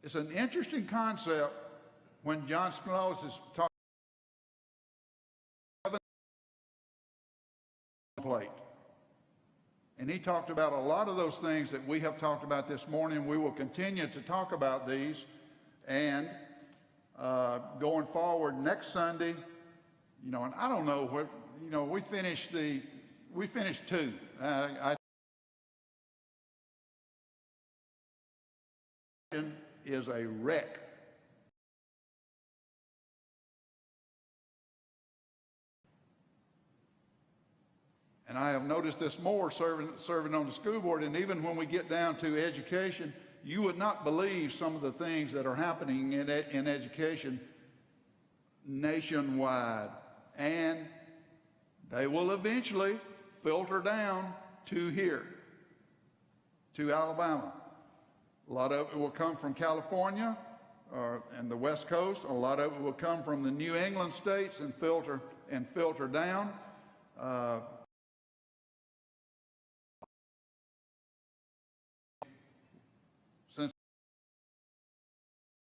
It's an interesting concept when John Spinoza is talking about the plate. And he talked about a lot of those things that we have talked about this morning. We will continue to talk about these. And going forward next Sunday, and I don't know what, we finished 2. Is a wreck. And I have noticed this more serving on the school board, and even when we get down to education, you would not believe some of the things that are happening in education nationwide. And they will eventually filter down to here, to Alabama. A lot of it will come from California and the West Coast. A lot of it will come from the New England states and filter down. Since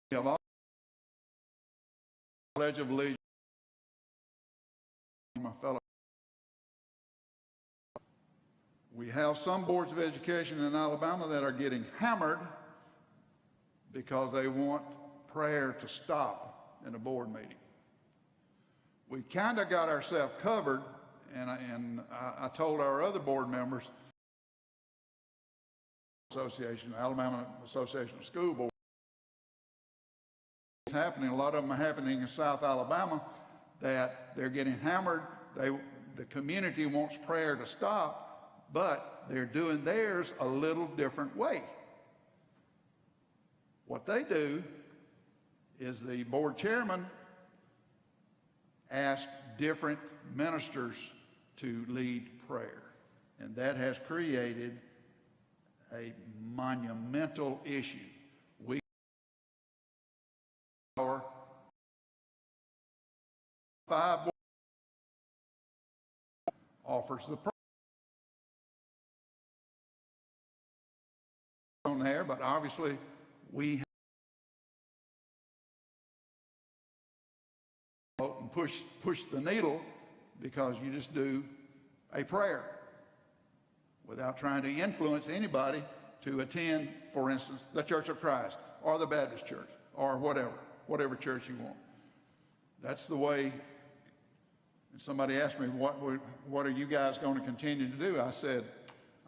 we have all the Pledge of Allegiance, my fellow. We have some boards of education in Alabama that are getting hammered because they want prayer to stop in a board meeting. We kind of got ourselves covered, and I told our other board members, Alabama Association of School Boards, it's happening. A lot of them are happening in South Alabama, that they're getting hammered. The community wants prayer to stop, but they're doing theirs a little different way. What they do is the board chairman asks different ministers to lead prayer. And that has created a monumental issue. We our 5 offers the prayer on there, but obviously we push the needle because you just do a prayer without trying to influence anybody to attend, for instance, the Church of Christ or the Baptist Church or whatever church you want. That's the way. And somebody asked me, what are you guys going to continue to do? I said,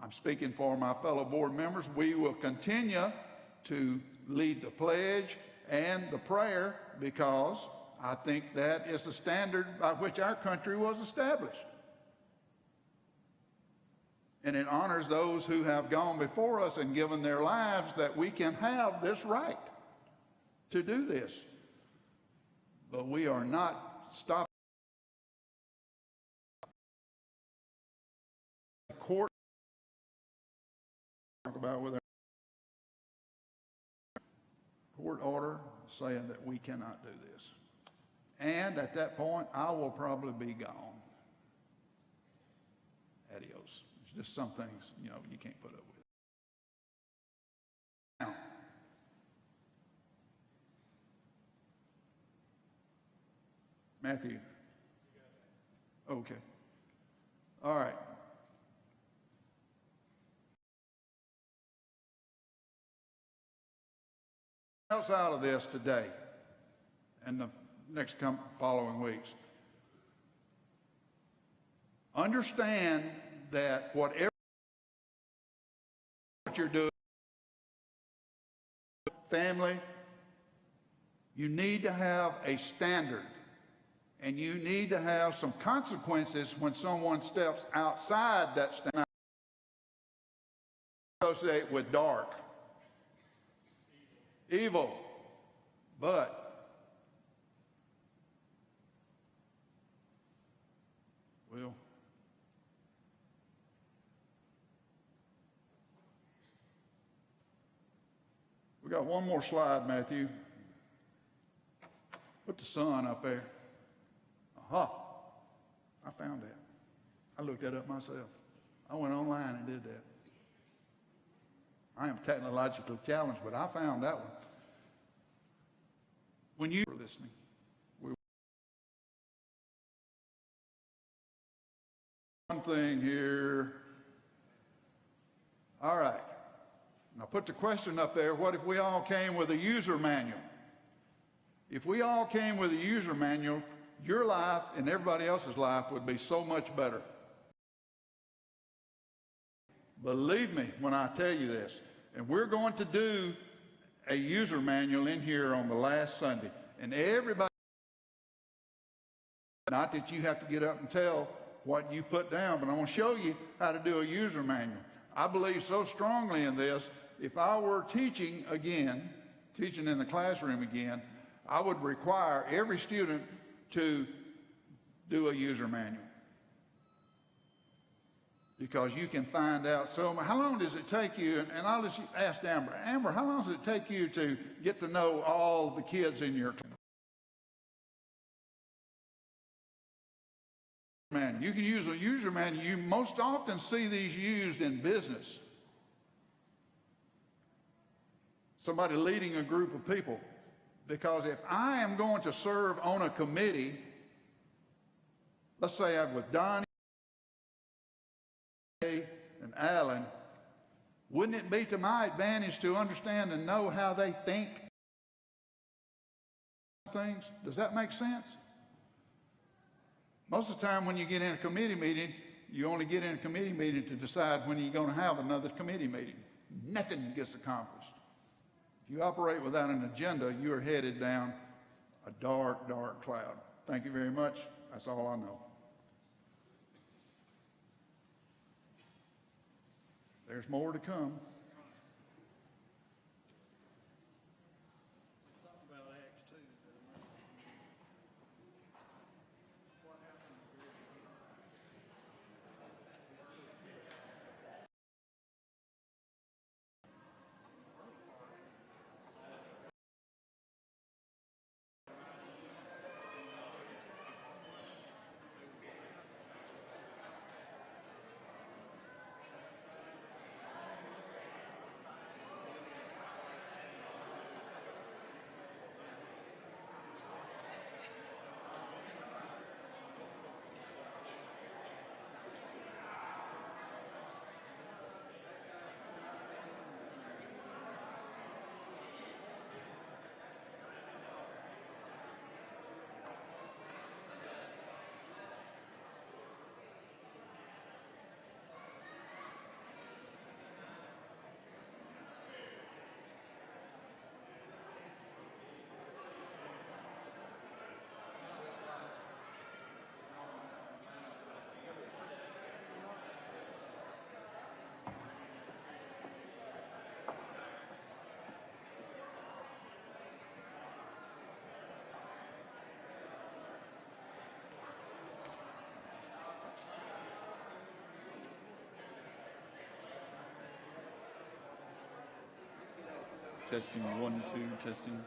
I'm speaking for my fellow board members. We will continue to lead the pledge and the prayer because I think that is the standard by which our country was established. And it honors those who have gone before us and given their lives that we can have this right to do this. But we are not stopping the court about with our court order saying that we cannot do this. And at that point, I will probably be gone. Adios. It's just some things, you can't put up with. Now, Matthew. Okay. All right. Else out of this today and the next following weeks. Understand that whatever you're doing, family, you need to have a standard, and you need to have some consequences when someone steps outside that standard. Associate with dark, evil, but we got one more slide, Matthew. Put the sun up there. Aha! I found that. I looked that up myself. I went online and did that. I am technologically challenged, but I found that one. when you were listening. One thing here. All right. Now put the question up there, what if we all came with a user manual? If we all came with a user manual, your life and everybody else's life would be so much better. Believe me when I tell you this. And we're going to do a user manual in here on the last Sunday. And everybody, not that you have to get up and tell what you put down, but I'm going to show you how to do a user manual. I believe so strongly in this, if I were teaching again, teaching in the classroom again, I would require every student to do a user manual. Because you can find out so much. How long does it take you, and I'll just ask Amber, Amber, how long does it take you to get to know all the kids in your class? Man, you can use a user manual. You most often see these used in business. Somebody leading a group of people. Because if I am going to serve on a committee, let's say I'm with Donnie and Alan, wouldn't it be to my advantage to understand and know how they think things? Does that make sense? Most of the time when you get in a committee meeting, you only get in a committee meeting to decide when you're going to have another committee meeting. Nothing gets accomplished. If you operate without an agenda, you are headed down a dark, dark cloud. Thank you very much. That's all I know. There's more to come. Testing 1, 2, testing.